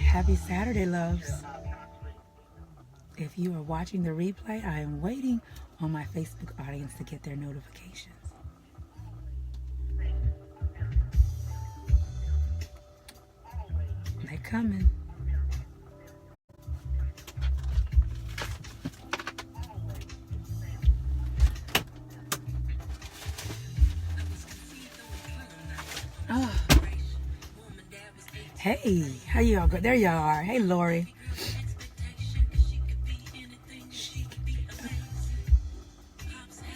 Happy Saturday, loves. If you are watching the replay, I am waiting on my Facebook audience to get their notifications. They're coming. Oh. Hey, how y'all go? There y'all are. Hey, Lori.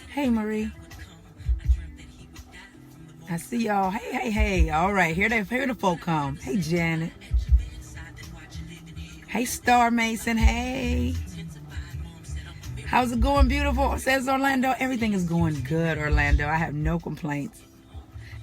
Hey, Marie. I see y'all. Hey. All right, here the folk come. Hey, Janet. Hey, Star Mason. Hey. How's it going, beautiful? Says Orlando. Everything is going good, Orlando. I have no complaints.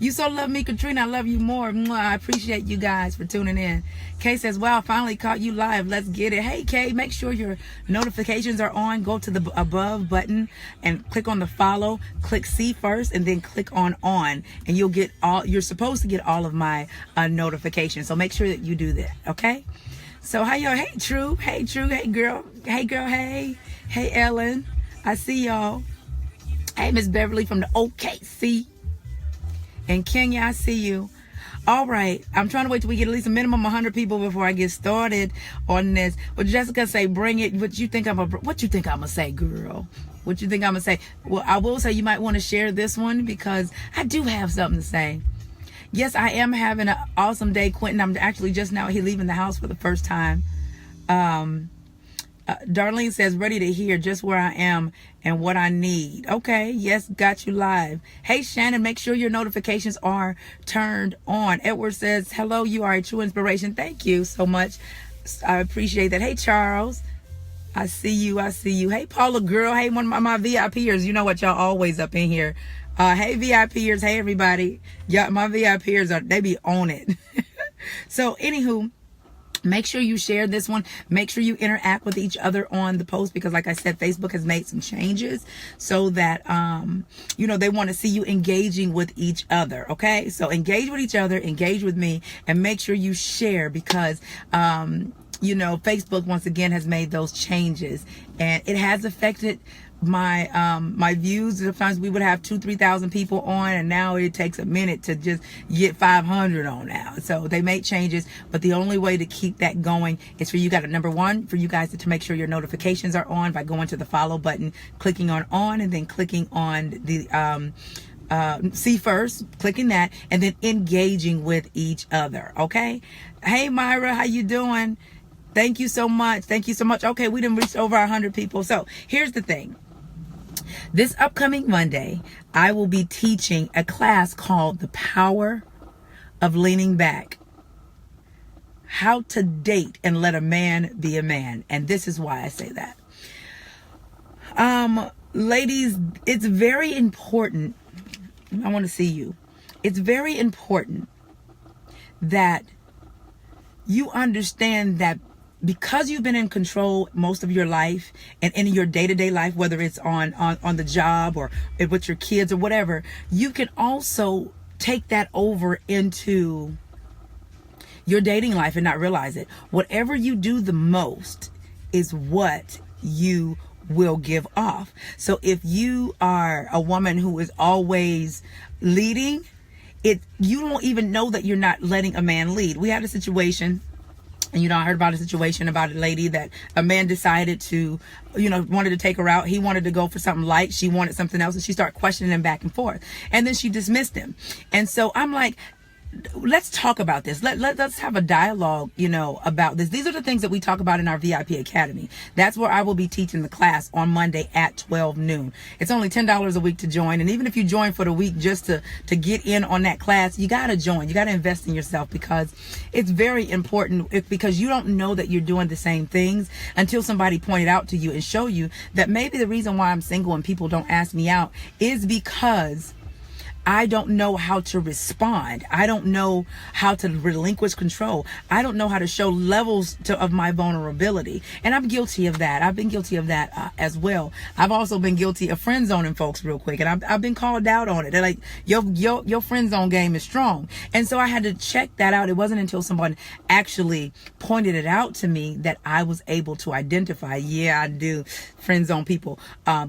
You so love me, Katrina. I love you more. I appreciate you guys for tuning in. Kay says, wow, finally caught you live. Let's get it. Hey, Kay, make sure your notifications are on. Go to the above button and click on the follow. Click see first and then click on. And you'll get you're supposed to get all of my notifications. So make sure that you do that, okay? So how y'all? Hey, True. Hey, True. Hey, girl. Hey, girl. Hey. Hey, Ellen. I see y'all. Hey, Miss Beverly from the OKC. And Kenya, I see you. All right. I'm trying to wait till we get at least a minimum 100 people before I get started on this. Well, Jessica say, bring it. What you think I'm gonna say, girl? What you think I'm gonna say? Well, I will say you might want to share this one because I do have something to say. Yes, I am having an awesome day, Quentin. I'm actually just now leaving the house for the first time. Darlene says, ready to hear just where I am and what I need. Okay, yes, got you live. Hey, Shannon, make sure your notifications are turned on. Edward says, hello, you are a true inspiration. Thank you so much. I appreciate that. Hey, Charles, I see you. Hey, Paula, girl. Hey, one of my VIPers. You know what? Y'all always up in here. Hey, VIPers. Hey, everybody. Yeah, my VIPers, they be on it. So, anywho, make sure you share this one. Make sure you interact with each other on the post because, like I said, Facebook has made some changes so that, they want to see you engaging with each other. Okay, so engage with each other, engage with me, and make sure you share because, Facebook once again has made those changes and it has affected my views. Sometimes we would have 2,000-3,000 people on, and now it takes a minute to just get 500 on now. So they made changes, but the only way to keep that going is for you guys, number one, for you guys to make sure your notifications are on by going to the follow button, clicking on, and then clicking on the see first, clicking that, and then engaging with each other. Okay. Hey, Myra, how you doing? Thank you so much. Okay, we done reached over 100 people. So here's the thing. This upcoming Monday, I will be teaching a class called The Power of Leaning Back. How to date and let a man be a man. And this is why I say that. Ladies, it's very important. I want to see you. It's very important that you understand that because you've been in control most of your life and in your day-to-day life, whether it's on the job or with your kids or whatever, you can also take that over into your dating life and not realize it. Whatever you do the most is what you will give off. So if you are a woman who is always leading, you don't even know that you're not letting a man lead. We had a situation. And, I heard about a situation about a lady that a man decided to, wanted to take her out. He wanted to go for something light. She wanted something else. And she started questioning him back and forth. And then she dismissed him. And so I'm like, let's talk about this. Let's have a dialogue, about this. These are the things that we talk about in our VIP Academy. That's where I will be teaching the class on Monday at 12 noon. It's only $10 a week to join. And even if you join for the week just to get in on that class, you got to join. You got to invest in yourself because it's very important because you don't know that you're doing the same things until somebody pointed out to you and show you that maybe the reason why I'm single and people don't ask me out is because I don't know how to respond. I don't know how to relinquish control. I don't know how to show levels of my vulnerability. And I'm guilty of that. I've been guilty of that as well. I've also been guilty of friend zoning folks real quick. And I've been called out on it. They're like, your friend zone game is strong. And so I had to check that out. It wasn't until someone actually pointed it out to me that I was able to identify, yeah, I do friend zone people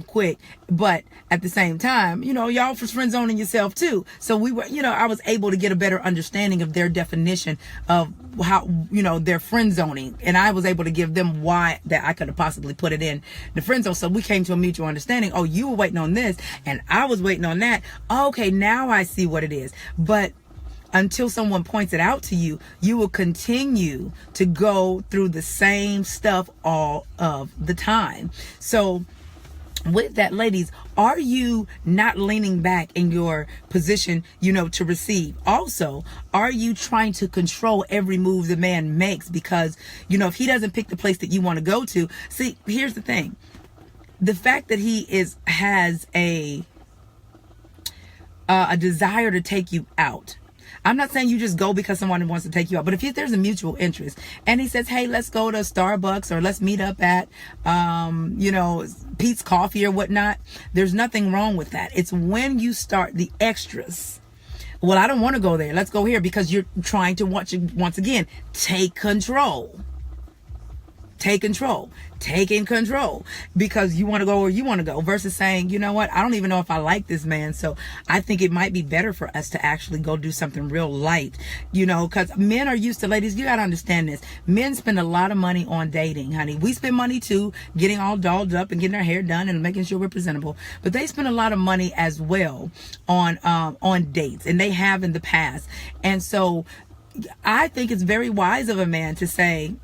quick. But at the same time, you know, y'all was friend zoning yourself too. So we were, you know, I was able to get a better understanding of their definition of how, you know, their friend zoning. And I was able to give them why that I could have possibly put it in the friend zone. So we came to a mutual understanding. Oh, you were waiting on this and I was waiting on that. Okay, now I see what it is. But until someone points it out to you, you will continue to go through the same stuff all of the time. So with that, ladies, are you not leaning back in your position, you know, to receive? Also, are you trying to control every move the man makes? Because, you know, if he doesn't pick the place that you want to go to, see, here's the thing. The fact that he has a desire to take you out. I'm not saying you just go because someone wants to take you out, but if there's a mutual interest and he says, hey, let's go to Starbucks or let's meet up at, you know, Pete's Coffee or whatnot, there's nothing wrong with that. It's when you start the extras. Well, I don't want to go there. Let's go here, because you're trying to once again, take control. Taking control because you want to go where you want to go, versus saying, you know what, I don't even know if I like this man, so I think it might be better for us to actually go do something real light, you know, because men are used to, ladies, you got to understand this. Men spend a lot of money on dating, honey. We spend money too, getting all dolled up and getting our hair done and making sure we're presentable, but they spend a lot of money as well on dates, and they have in the past. And so I think it's very wise of a man to say,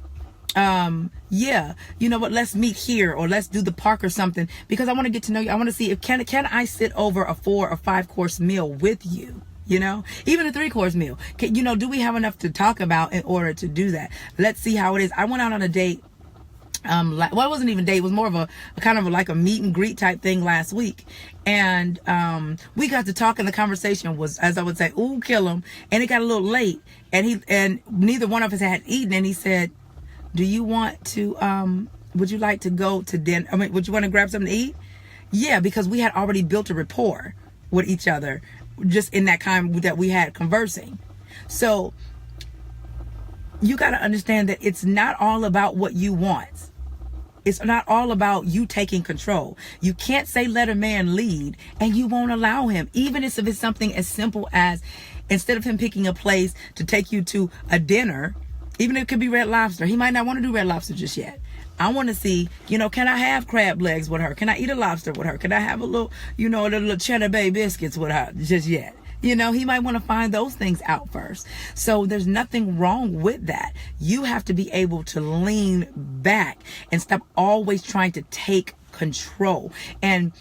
yeah, you know what, let's meet here, or let's do the park or something, because I want to get to know you. I want to see if can I sit over a 4 or 5 course meal with you, you know, even a 3-course meal. You know, do we have enough to talk about in order to do that? Let's see how it is. I went out on a date. Well, it wasn't even a date. It was more of a kind of like a meet and greet type thing last week. And, we got to talk, and the conversation was, as I would say, ooh, kill him. And it got a little late, and neither one of us had eaten. And he said, do you want to, would you like to go to dinner? I mean, would you want to grab something to eat? Yeah, because we had already built a rapport with each other just in that time that we had conversing. So you got to understand that it's not all about what you want. It's not all about you taking control. You can't say let a man lead and you won't allow him, even if it's something as simple as, instead of him picking a place to take you to a dinner, even if it could be Red Lobster, he might not want to do Red Lobster just yet. I want to see, you know, can I have crab legs with her? Can I eat a lobster with her? Can I have a little, you know, a little Cheddar Bay biscuits with her just yet? You know, he might want to find those things out first. So there's nothing wrong with that. You have to be able to lean back and stop always trying to take control. And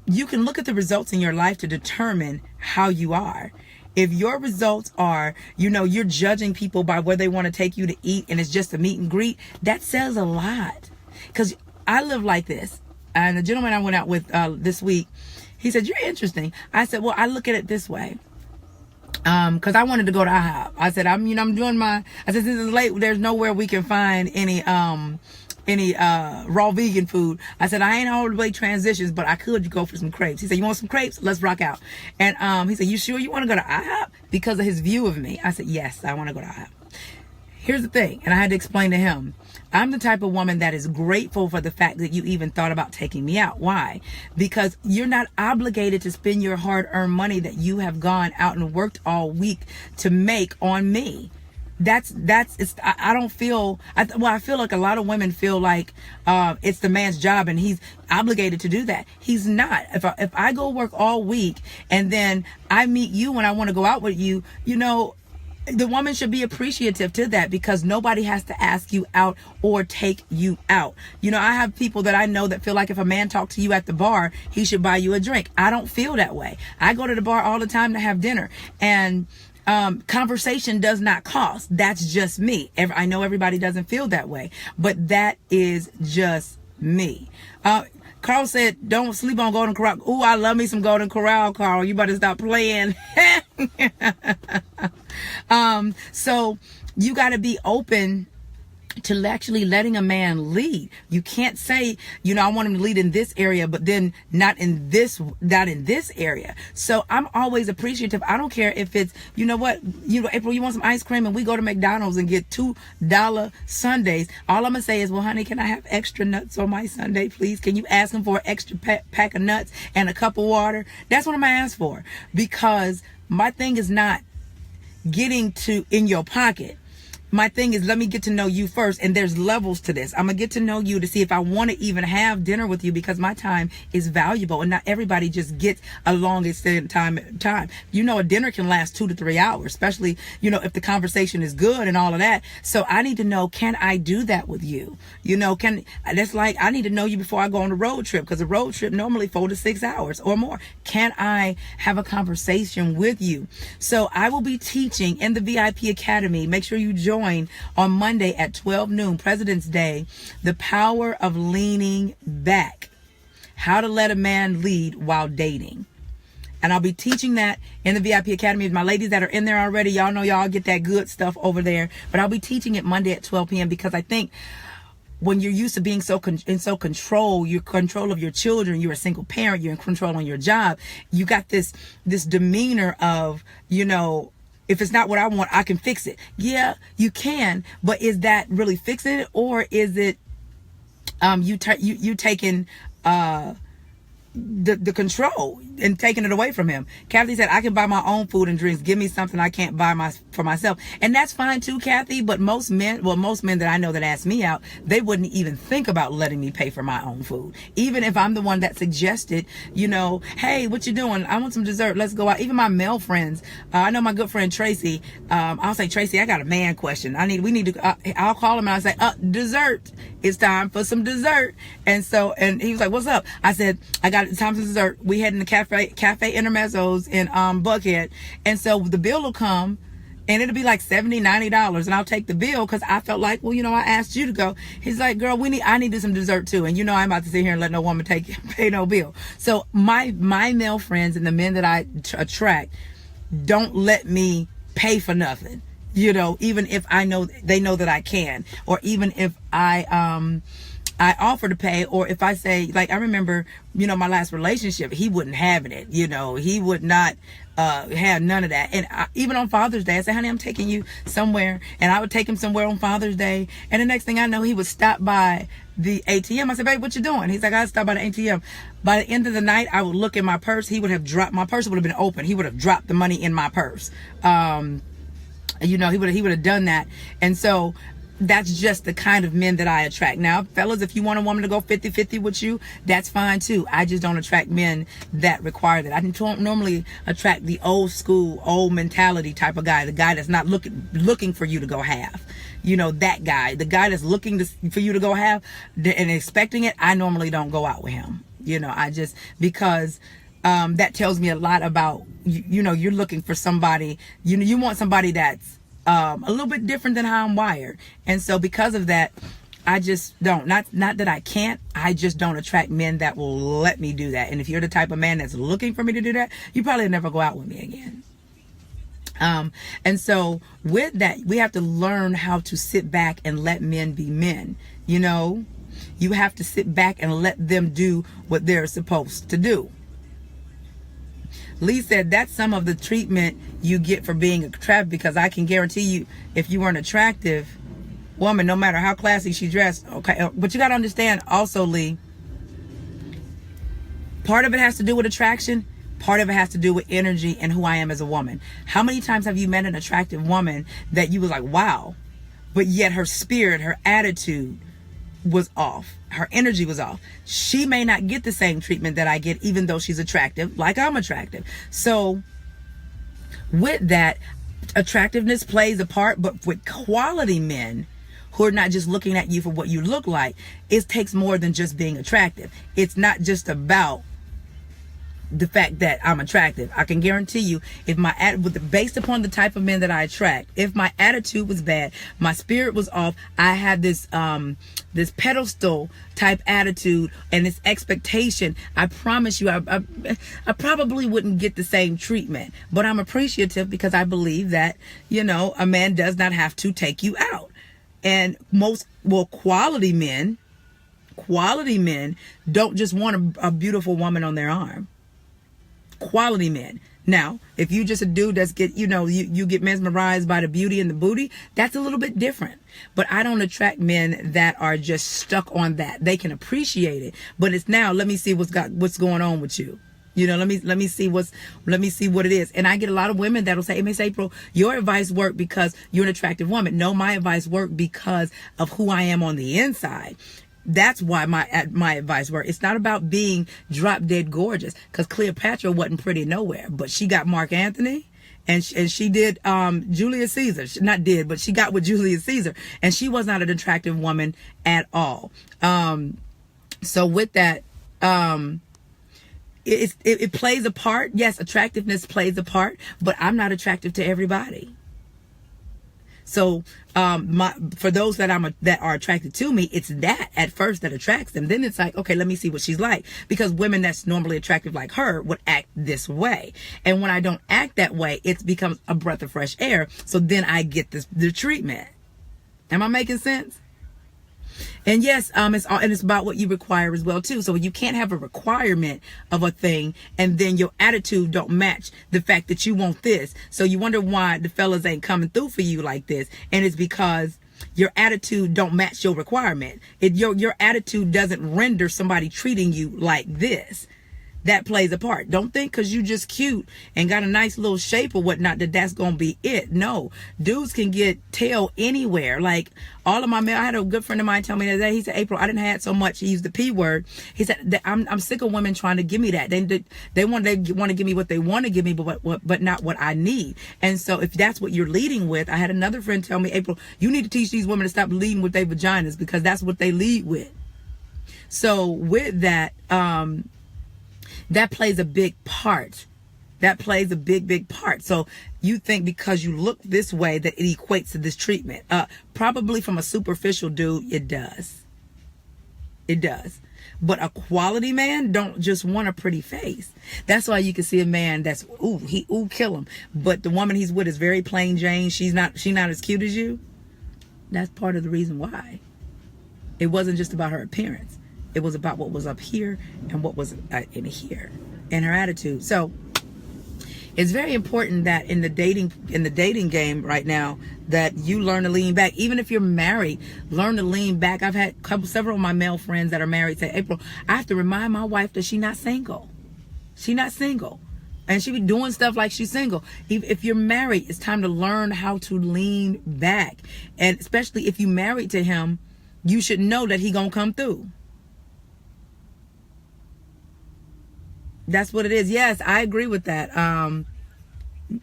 you can look at the results in your life to determine how you are. If your results are, you know, you're judging people by where they want to take you to eat and it's just a meet and greet, that says a lot. Because I live like this. And the gentleman I went out with this week, he said, you're interesting. I said, well, I look at it this way. Because I wanted to go to IHOP. I said, I said, since it's late, there's nowhere we can find any raw vegan food. I said, I ain't all the way transitions, but I could go for some crepes. He said, you want some crepes? Let's rock out. And he said, you sure you want to go to IHOP? Because of his view of me. I said, yes, I want to go to IHOP. Here's the thing, and I had to explain to him, I'm the type of woman that is grateful for the fact that you even thought about taking me out. Why? Because you're not obligated to spend your hard-earned money that you have gone out and worked all week to make on me. I don't feel, I feel like a lot of women feel like it's the man's job and he's obligated to do that. He's not. If I go work all week and then I meet you when I want to go out with you, you know, the woman should be appreciative to that, because nobody has to ask you out or take you out. You know, I have people that I know that feel like if a man talks to you at the bar, he should buy you a drink. I don't feel that way. I go to the bar all the time to have dinner, and conversation does not cost. That's just me. I know everybody doesn't feel that way, but that is just me. Carl said, don't sleep on Golden Corral. Ooh, I love me some Golden Corral, Carl. You better stop playing. So you got to be open to actually letting a man lead. You can't say, I want him to lead in this area, but then not in this area. So I'm always appreciative. I don't care if it's, April, you want some ice cream, and we go to McDonald's and get $2 sundaes. All I'm gonna say is, well, honey, can I have extra nuts on my sundae, please? Can you ask him for an extra pack of nuts and a cup of water? That's what I'm gonna ask for, because my thing is not getting to in your pocket. My thing is, let me get to know you first. And there's levels to this. I'm going to get to know you to see if I want to even have dinner with you, because my time is valuable. And not everybody just gets a long extended time. A dinner can last 2 to 3 hours, especially, if the conversation is good and all of that. So I need to know, can I do that with you? That's like, I need to know you before I go on a road trip, because a road trip normally 4 to 6 hours or more. Can I have a conversation with you? So I will be teaching in the VIP Academy. Make sure you join on Monday at 12 noon, President's Day, the power of leaning back, how to let a man lead while dating. And I'll be teaching that in the VIP Academy. My ladies that are in there already, y'all know y'all get that good stuff over there. But I'll be teaching it Monday at 12 p.m. because I think when you're used to being in control, you're control of your children, you're a single parent, you're in control on your job, you got this demeanor of, if it's not what I want, I can fix it. Yeah, you can, but is that really fixing it, or is it you taking the control and taking it away from him? Kathy said, I can buy my own food and drinks. Give me something I can't buy for myself. And that's fine too, Kathy. But most men that I know that ask me out, they wouldn't even think about letting me pay for my own food. Even if I'm the one that suggested, hey, what you doing? I want some dessert. Let's go out. Even my male friends. I know my good friend Tracy. I'll say, Tracy, I got a man question. We need to, I'll call him and I'll say, dessert. It's time for some dessert. And he was like, what's up? I said, I got it. Time for dessert. We heading to Cafe Intermezzo's in Buckhead. And so the bill will come and it'll be like $70, $90. And I'll take the bill because I felt like, I asked you to go. He's like, girl, I needed some dessert too. And I'm about to sit here and let no woman pay no bill. So my male friends and the men that I attract don't let me pay for nothing. Even if they know that I can, or even if I offer to pay, or if I say, like, I remember, my last relationship, he wouldn't have it. He would not have none of that. And even on Father's Day, I said, honey, I'm taking you somewhere. And I would take him somewhere on Father's Day. And the next thing I know, he would stop by the ATM. I said, babe, what you doing? He's like, I stopped by the ATM. By the end of the night, I would look in my purse. He would have dropped, my purse would have been open. He would have dropped the money in my purse. He would have done that. And so that's just the kind of men that I attract. Now, fellas, if you want a woman to go 50-50 with you, that's fine too. I just don't attract men that require that. I don't normally attract the old school, old mentality type of guy, the guy that's not looking for you to go half. That guy, the guy that's looking for you to go half and expecting it, I normally don't go out with him. Because that tells me a lot about, you're looking for somebody, you want somebody that's a little bit different than how I'm wired. And so because of that, I just don't, not that I can't, I just don't attract men that will let me do that. And if you're the type of man that's looking for me to do that, you probably never go out with me again. And so with that, we have to learn how to sit back and let men be men. You have to sit back and let them do what they're supposed to do. Lee said that's some of the treatment you get for being attractive, because I can guarantee you, if you were an attractive woman, no matter how classy she dressed, okay, but you got to understand also, Lee, part of it has to do with attraction. Part of it has to do with energy and who I am as a woman. How many times have you met an attractive woman that you was like, wow, but yet her spirit, her attitude was off. Her energy was off. She may not get the same treatment that I get, even though she's attractive, like I'm attractive. So with that, attractiveness plays a part, but with quality men who are not just looking at you for what you look like, it takes more than just being attractive. It's not just about the fact that I'm attractive. I can guarantee you, if based upon the type of men that I attract, if my attitude was bad, my spirit was off, I had this this pedestal type attitude and this expectation, I promise you, I probably wouldn't get the same treatment. But I'm appreciative because I believe that, you know, a man does not have to take you out. And quality men don't just want a beautiful woman on their arm. Quality men. Now, if you just a dude that's you get mesmerized by the beauty and the booty, that's a little bit different. But I don't attract men that are just stuck on that. They can appreciate it, but it's now, let me see what's going on with you. You know, let me see what it is. And I get a lot of women that'll say, hey, Miss April, your advice worked because you're an attractive woman. No, my advice worked because of who I am on the inside. That's why my advice worked. It's not about being drop dead gorgeous, because Cleopatra wasn't pretty nowhere, but she got Mark Antony, and she did Julius Caesar. She not did, but she got with Julius Caesar, and she was not an attractive woman at all. So with that, it plays a part. Yes, attractiveness plays a part, but I'm not attractive to everybody. So for those that are attracted to me, it's that at first that attracts them. Then it's like, okay, let me see what she's like, because women that's normally attractive like her would act this way. And when I don't act that way, it becomes a breath of fresh air. So then I get the treatment. Am I making sense? And yes, it's about what you require as well too. So you can't have a requirement of a thing and then your attitude don't match the fact that you want this. So you wonder why the fellas ain't coming through for you like this. And it's because your attitude don't match your requirement. Your attitude doesn't render somebody treating you like this. That plays a part. Don't think because you just cute and got a nice little shape or whatnot that's gonna be it. No, dudes can get tail anywhere. Like all of my male, I had a good friend of mine tell me that he said, April, I didn't have so much. He used the P word. He said, I'm sick of women trying to give me that. They want to give me what they want to give me, but not what I need. And so if that's what you're leading with, I had another friend tell me, April, you need to teach these women to stop leading with their vaginas, because that's what they lead with. So with that, that plays a big part. That plays a big part. So you think because you look this way that it equates to this treatment. Probably from a superficial dude, it does. It does. But a quality man don't just want a pretty face. That's why you can see a man that's, kill him. But the woman he's with is very plain Jane. She's not as cute as you. That's part of the reason why. It wasn't just about her appearance. It was about what was up here and what was in here, and her attitude. So it's very important that in the dating game right now, that you learn to lean back. Even if you're married, learn to lean back. I've had several of my male friends that are married say, April, I have to remind my wife that she's not single. She's not single. And she be doing stuff like she's single. If you're married, it's time to learn how to lean back. And especially if you married to him, you should know that he gonna come through. That's what it is. Yes, I agree with that.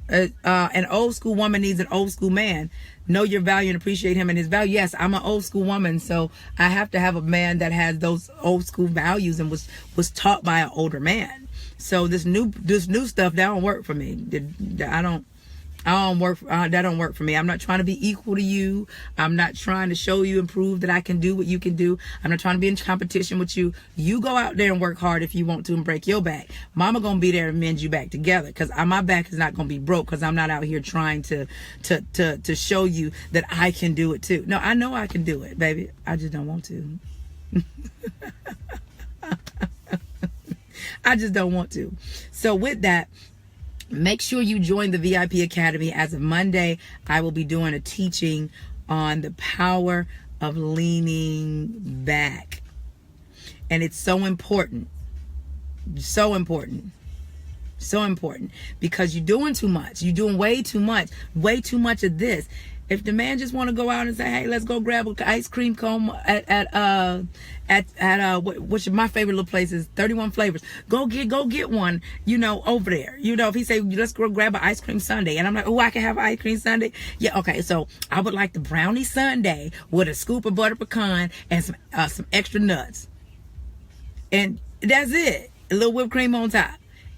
An old school woman needs an old school man. Know your value and appreciate him and his value. Yes, I'm an old school woman, so I have to have a man that has those old school values and was taught by an older man. So this new stuff, that don't work for me. That don't work for me. I'm not trying to be equal to you. I'm not trying to show you and prove that I can do what you can do. I'm not trying to be in competition with you. You go out there and work hard if you want to and break your back. Mama gonna be there to mend you back together, because my back is not gonna be broke because I'm not out here trying to show you that I can do it too. No, I know I can do it, baby. I just don't want to. I just don't want to. So with that, make sure you join the VIP Academy. As of Monday, I will be doing a teaching on the power of leaning back. And it's so important. So important. So important. Because you're doing too much. You're doing way too much. Way too much of this. If the man just want to go out and say, hey, let's go grab an ice cream cone at what's my favorite little place is 31 Flavors. Go get one, over there. If he say, let's go grab an ice cream sundae. And I'm like, I can have an ice cream sundae. Yeah, okay. So I would like the brownie sundae with a scoop of butter pecan and some extra nuts. And that's it. A little whipped cream on top.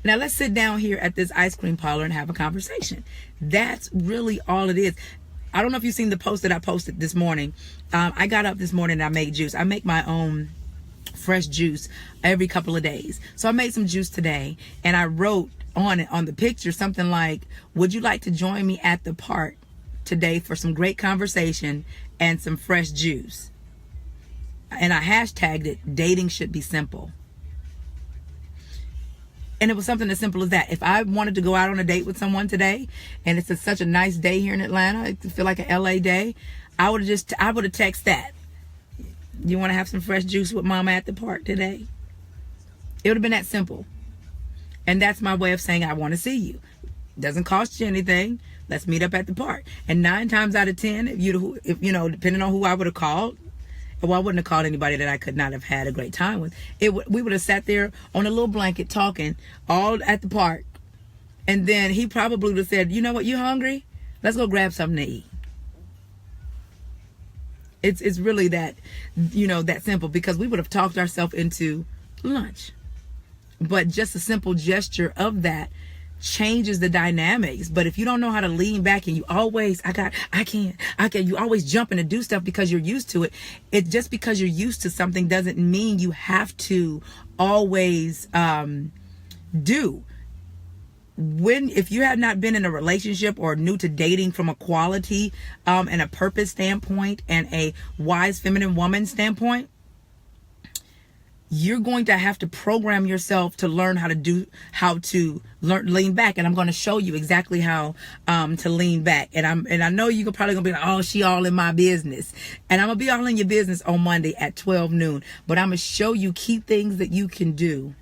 Now let's sit down here at this ice cream parlor and have a conversation. That's really all it is. I don't know if you've seen the post that I posted this morning. I got up this morning and I made juice. I make my own fresh juice every couple of days. So I made some juice today, and I wrote on it, on the picture, something like, would you like to join me at the park today for some great conversation and some fresh juice? And I hashtagged it, dating should be simple. And it was something as simple as that. If I wanted to go out on a date with someone today, and it's such a nice day here in Atlanta, it feel like an LA day, I would have texted that. You want to have some fresh juice with mama at the park today? It would have been that simple. And that's my way of saying I want to see you. Doesn't cost you anything. Let's meet up at the park. And 9 times out of 10, if you know, depending on who I would have called, well, I wouldn't have called anybody that I could not have had a great time with. We would have sat there on a little blanket talking all at the park. And then he probably would have said, you know what, you hungry? Let's go grab something to eat. It's really that, you know, that simple, because we would have talked ourselves into lunch. But just a simple gesture of that changes the dynamics. But if you don't know how to lean back and you always, I can't, you always jumping to do stuff because you're used to it. It's just because you're used to something doesn't mean you have to always do. If you have not been in a relationship or new to dating from a quality and a purpose standpoint and a wise feminine woman standpoint, you're going to have to program yourself to learn how to lean back. And I'm going to show you exactly how to lean back. And I know you're probably going to be like, oh, she all in my business. And I'm going to be all in your business on Monday at 12 noon. But I'm going to show you key things that you can do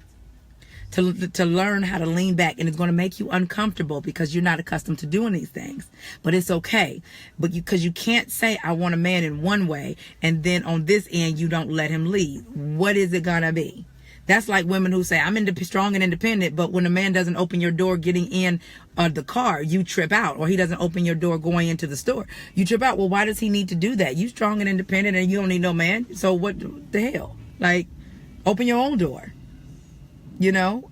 to learn how to lean back. And it's going to make you uncomfortable because you're not accustomed to doing these things. But it's okay. But because you can't say, I want a man in one way, and then on this end, you don't let him lead. What is it going to be? That's like women who say, I'm strong and independent, but when a man doesn't open your door getting in the car, you trip out. Or he doesn't open your door going into the store, you trip out. Well, why does he need to do that? You strong and independent and you don't need no man. So what the hell? Like, open your own door. You know,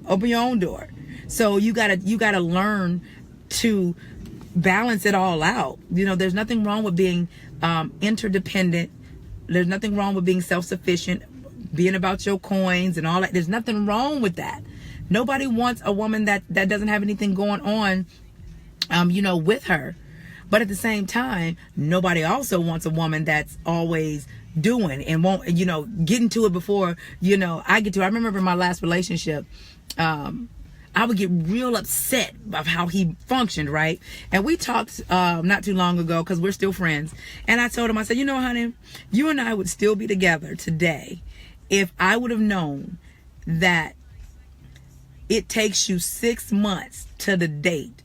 open your own door. So you gotta learn to balance it all out. You know, there's nothing wrong with being interdependent. There's nothing wrong with being self-sufficient, being about your coins and all that. There's nothing wrong with that. Nobody wants a woman that doesn't have anything going on, you know, with her. But at the same time, nobody also wants a woman that's always doing and won't, you know, get into it before, you know, I get to. I remember in my last relationship, I would get real upset of how he functioned, right? And we talked not too long ago because we're still friends. And I told him, I said, you know, honey, you and I would still be together today if I would have known that it takes you 6 months to the date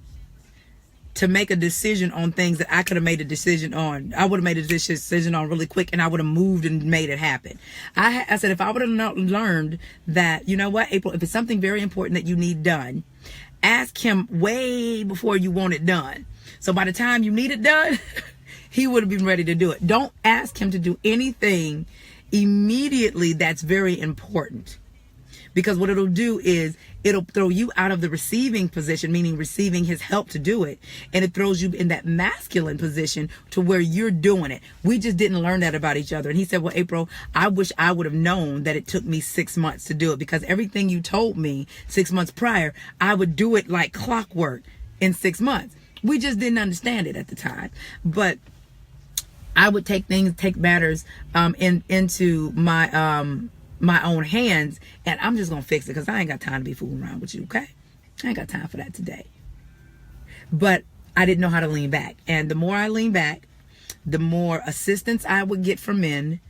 to make a decision on things that I could have made a decision on. I would have made a decision on really quick, and I would have moved and made it happen. I said, if I would have learned that, you know what, April, if it's something very important that you need done, ask him way before you want it done. So by the time you need it done, he would have been ready to do it. Don't ask him to do anything immediately that's very important. Because what it'll do is it'll throw you out of the receiving position, meaning receiving his help to do it. And it throws you in that masculine position to where you're doing it. We just didn't learn that about each other. And he said, well, April, I wish I would have known that it took me 6 months to do it, because everything you told me 6 months prior, I would do it like clockwork in 6 months. We just didn't understand it at the time. But I would take matters into my own hands, and I'm just gonna fix it, because I ain't got time to be fooling around with you. Okay, I ain't got time for that today. But I didn't know how to lean back, and the more I lean back, the more assistance I would get from men,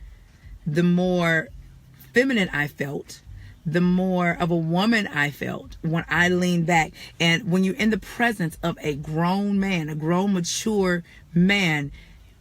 the more feminine I felt, the more of a woman I felt when I leaned back. And when you're in the presence of a grown man, a grown mature man,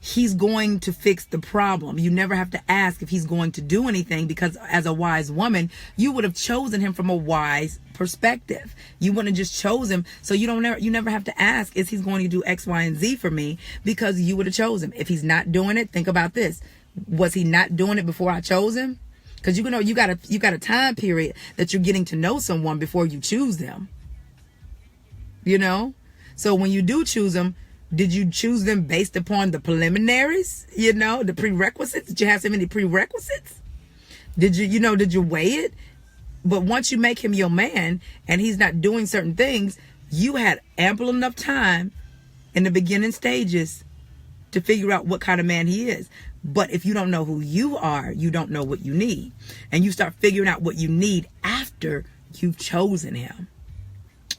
he's going to fix the problem. You never have to ask if he's going to do anything, because as a wise woman, you would have chosen him from a wise perspective. You wouldn't have just chose him. So you never have to ask, is he going to do X, Y, and Z for me? Because you would have chosen him. If he's not doing it, think about this. Was he not doing it before I chose him? Because you got a time period that you're getting to know someone before you choose them. You know? So when you do choose them, did you choose them based upon the preliminaries? You know, the prerequisites? Did you have so many prerequisites? Did you weigh it? But once you make him your man and he's not doing certain things, you had ample enough time in the beginning stages to figure out what kind of man he is. But if you don't know who you are, you don't know what you need. And you start figuring out what you need after you've chosen him.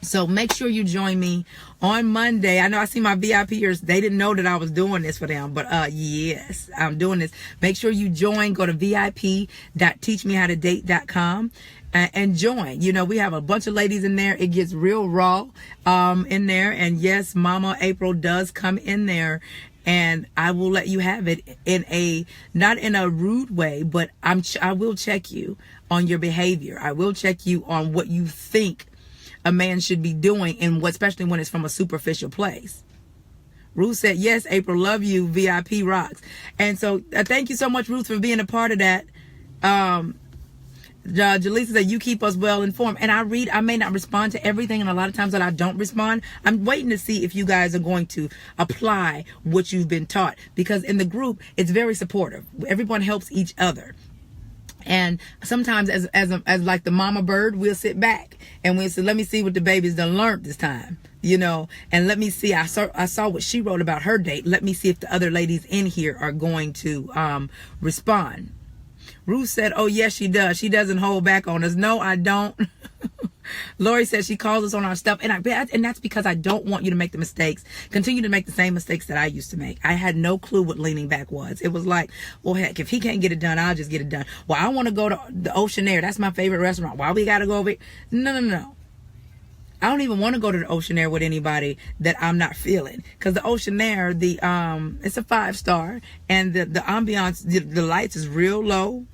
So make sure you join me on Monday. I know I see my VIPers. They didn't know that I was doing this for them. But yes, I'm doing this. Make sure you join. Go to vip.teachmehowtodate.com and join. You know, we have a bunch of ladies in there. It gets real raw in there. And yes, Mama April does come in there. And I will let you have it in not in a rude way, but I will check you on your behavior. I will check you on what you think a man should be doing, and especially when it's from a superficial place. Ruth said, yes, April, love you. VIP rocks. And so thank you so much, Ruth, for being a part of that. Jaleesa said, you keep us well informed. And I may not respond to everything. And a lot of times that I don't respond, I'm waiting to see if you guys are going to apply what you've been taught. Because in the group, it's very supportive. Everyone helps each other. And sometimes as like the mama bird, we'll sit back and we'll say, let me see what the baby's done learned this time, you know, and let me see. I saw what she wrote about her date. Let me see if the other ladies in here are going to respond. Ruth said, oh, yes, she does. She doesn't hold back on us. No, I don't. Lori says she calls us on our stuff. And that's because I don't want you to make the mistakes. Continue to make the same mistakes that I used to make. I had no clue what leaning back was. It was like, well, heck, if he can't get it done, I'll just get it done. Well, I want to go to the Oceanaire. That's my favorite restaurant. Why we got to go over it? No. I don't even want to go to the Oceanaire with anybody that I'm not feeling. Because the Oceanaire, it's a 5-star. And the ambiance, the lights is real low.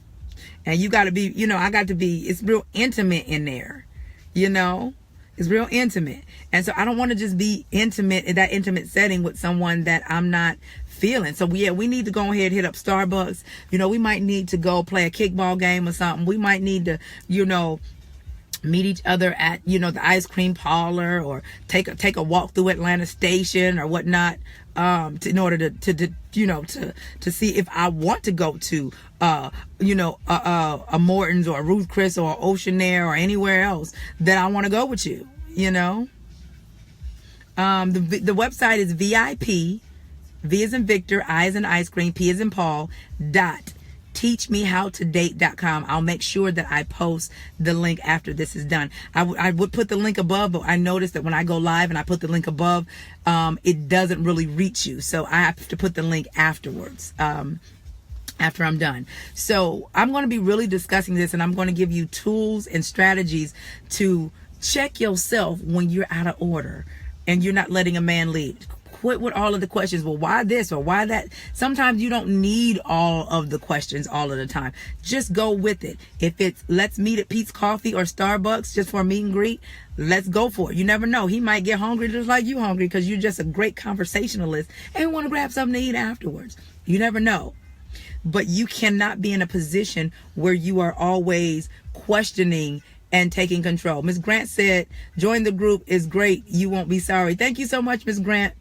And you got to be, it's real intimate in there. You know, it's real intimate. And so I don't want to just be intimate in that intimate setting with someone that I'm not feeling. So yeah, we need to go ahead and hit up Starbucks. You know, we might need to go play a kickball game or something. We might need to, meet each other at, the ice cream parlor, or take a walk through Atlanta Station or whatnot, in order to see if I want to go to, a Morton's or a Ruth Chris or Oceanaire or anywhere else that I want to go with you, The website is VIP, V as in Victor, I as in ice cream, P as in Paul, teachmehowtodate.com. I'll make sure that I post the link after this is done. I would put the link above, but I noticed that when I go live and I put the link above, it doesn't really reach you. So I have to put the link afterwards, after I'm done. So I'm going to be really discussing this, and I'm going to give you tools and strategies to check yourself when you're out of order and you're not letting a man lead. Quit with all of the questions. Well, why this or why that? Sometimes you don't need all of the questions all of the time. Just go with it. If it's let's meet at Pete's Coffee or Starbucks just for a meet and greet, let's go for it. You never know. He might get hungry just like you hungry because you're just a great conversationalist and want to grab something to eat afterwards. You never know. But you cannot be in a position where you are always questioning and taking control. Miss Grant said, join the group is great. You won't be sorry. Thank you so much, Miss Grant.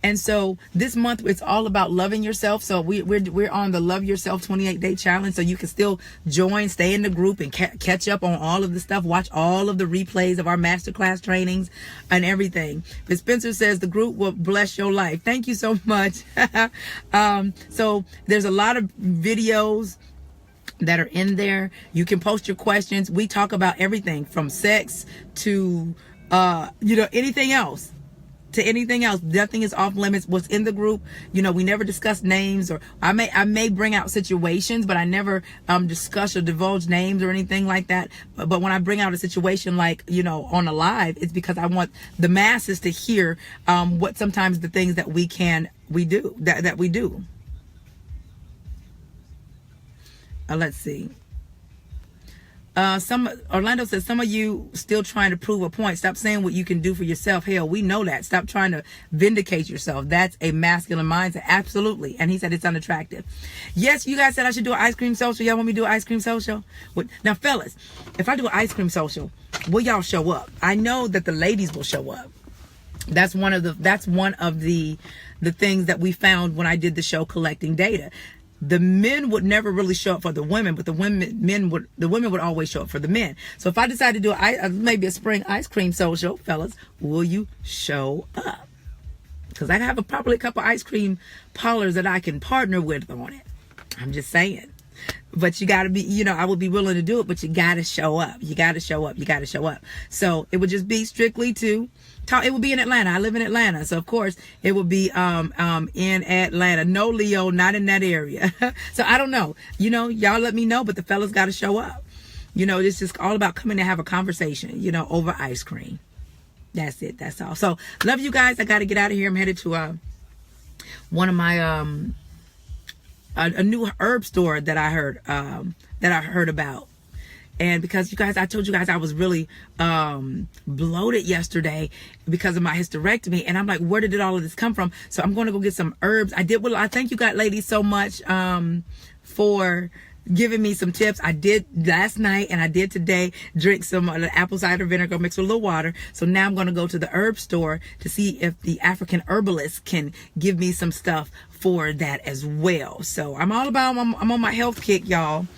And so this month, it's all about loving yourself. So we're on the Love Yourself 28-day challenge. So you can still join, stay in the group, and catch up on all of the stuff. Watch all of the replays of our masterclass trainings and everything. But Spencer says the group will bless your life. Thank you so much. So there's a lot of videos that are in there. You can post your questions. We talk about everything from sex to, anything else. Nothing is off limits. What's in the group, we never discuss names, or I may bring out situations, but I never discuss or divulge names or anything like that. But when I bring out a situation like, on a live, it's because I want the masses to hear what sometimes the things that we do. Let's see. Orlando says some of you still trying to prove a point. Stop saying what you can do for yourself. Hell, we know that. Stop trying to vindicate yourself. That's a masculine mindset. Absolutely. And he said it's unattractive. Yes, you guys said I should do an ice cream social. Y'all want me to do an ice cream social? Now, fellas, if I do an ice cream social, will y'all show up? I know that the ladies will show up. That's one of the things that we found when I did the show collecting data. The men would never really show up for the women, but the women would always show up for the men. So if I decide to do maybe a spring ice cream social, fellas, will you show up? Because I have probably a couple ice cream parlors that I can partner with on it. I'm just saying. But you got to be, I would be willing to do it, but you got to show up. You got to show up. You got to show up. So it would just be strictly to talk. It would be in Atlanta. I live in Atlanta. So of course it would be, in Atlanta. No, Leo, not in that area. So I don't know, y'all let me know, but the fellas got to show up. It's just all about coming to have a conversation, over ice cream. That's it. That's all. So love you guys. I got to get out of here. I'm headed to, one of my, a new herb store that I heard about. And because you guys, I told you guys I was really bloated yesterday because of my hysterectomy, and I'm like, where did all of this come from? So I'm going to go get some herbs. I thank you guys, ladies, so much for giving me some tips. I did last night and I did today drink some apple cider vinegar mixed with a little water. So now I'm going to go to the herb store to see if the African herbalist can give me some stuff for that as well. So I'm on my health kick, y'all.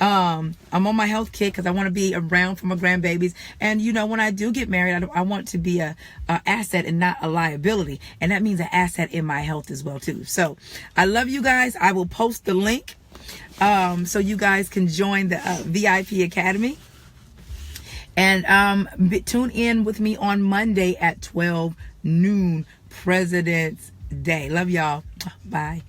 I'm on my health kick because I want to be around for my grandbabies. And when I do get married, I want to be a asset and not a liability. And that means an asset in my health as well too. So I love you guys. I will post the link so you guys can join the VIP Academy. And tune in with me on Monday at 12 noon, President's Day. Love y'all. Bye.